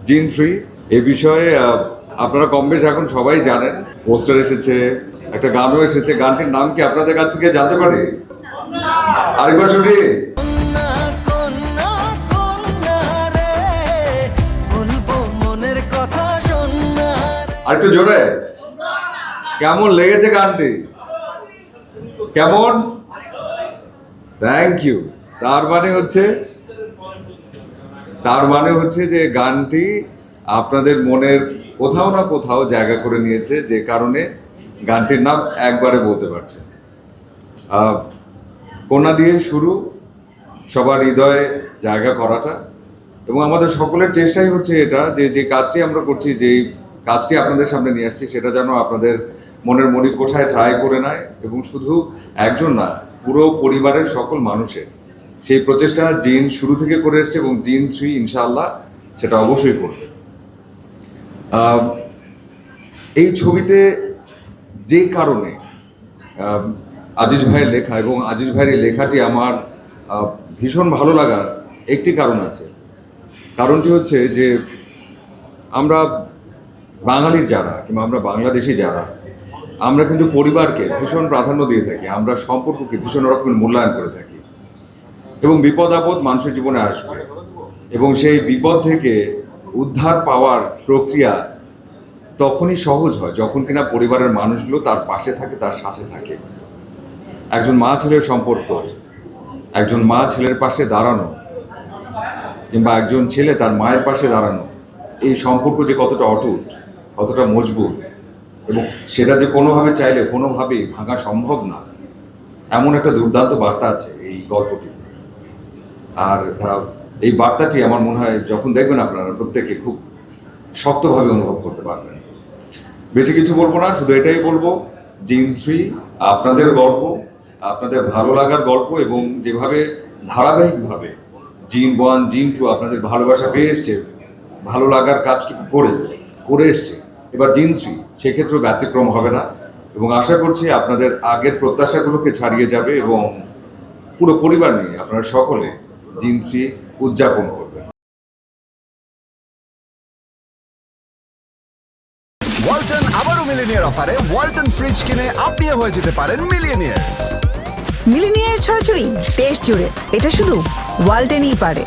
জিন ফ্রি এই বিষয়ে আপনারা কম বেশ এখন সবাই জানেন। পোস্টার এসেছে, একটা গানও এসেছে। গানটির নাম কি আপনাদের কাছ থেকে জানতে পারি? আরেকবার শুনি। আরেকটু জোরে। কেমন লেগেছে গানটি? কেমন? Thank you. তার মানে হচ্ছে যে গানটি আপনাদের মনের কোথাও না কোথাও জায়গা করে নিয়েছে, যে কারণে গানটির নাম একবারে বলতে পারছে। কন্যা দিয়ে শুরু, সবার হৃদয়ে জায়গা করাটা, এবং আমাদের সকলের চেষ্টাই হচ্ছে এটা যে কাজটি আমরা করছি, যেই কাজটি আপনাদের সামনে নিয়ে আসছি, সেটা যেন আপনাদের মনের মণিকোঠায় ঠাঁই করে নেয়, এবং শুধু একজন না, পুরো পরিবারের সকল মানুষের সেই প্রচেষ্টা জিন শুরু থেকে করে এসছে, এবং জিন 3 ইনশাআল্লাহ সেটা অবশ্যই করবে। এই ছবিতে যে কারণে আজিজ ভাইয়ের লেখা, এবং আজিজ ভাইয়ের এই লেখাটি আমার ভীষণ ভালো লাগার একটি কারণ আছে। কারণটি হচ্ছে যে আমরা বাঙালির যারা, কিংবা আমরা বাংলাদেশি যারা, আমরা কিন্তু পরিবারকে ভীষণ প্রাধান্য দিয়ে থাকি, আমরা সম্পর্ককে ভীষণ রকমের মূল্যায়ন করে থাকি, এবং বিপদ আপদ মানুষের জীবনে আসবে, এবং সেই বিপদ থেকে উদ্ধার পাওয়ার প্রক্রিয়া তখনই সহজ হয় যখন কিনা পরিবারের মানুষগুলো তার পাশে থাকে, তার সাথে থাকে। একজন মা ছেলের সম্পর্ক, একজন মা ছেলের পাশে দাঁড়ানো, কিংবা একজন ছেলে তার মায়ের পাশে দাঁড়ানো, এই সম্পর্ক যে কতটা অটুট, কতটা মজবুত, এবং সেটা যে কোনোভাবে চাইলে কোনোভাবেই ভাঙা সম্ভব না, এমন একটা দুর্দান্ত বার্তা আছে এই গল্পটিতে। আর এই বার্তাটি আমার মনে হয় যখন দেখবেন আপনারা প্রত্যেকে খুব শক্তভাবে অনুভব করতে পারবেন। বেশি কিছু বলবো না, শুধু এটাই বলবো, জিন 3 আপনাদের গল্প, আপনাদের ভালো লাগার গল্প, এবং যেভাবে ধারাবাহিকভাবে জিন 1 জিন 2 আপনাদের ভালোবাসা পেয়ে এসছে, ভালো লাগার কাজটুকু করে এসছে, এবার জিন 3 সেক্ষেত্রেও ব্যতিক্রম হবে না, এবং আশা করছি আপনাদের আগের প্রত্যাশাগুলোকে ছাড়িয়ে যাবে, এবং পুরো পরিবার নিয়ে আপনারা সকলে জিন 3 উদযাপন করবেন। ওয়ালটন আবারও মিলিনিয়ার অফারে ওয়ালটন ফ্রিজ কিনে আপনিও হয়ে যেতে পারেন মিলিয়নিয়ার। মিলিনিয়ার ছড়াছড়ি দেশ জুড়ে, এটা শুধু ওয়ালটেনই পারে।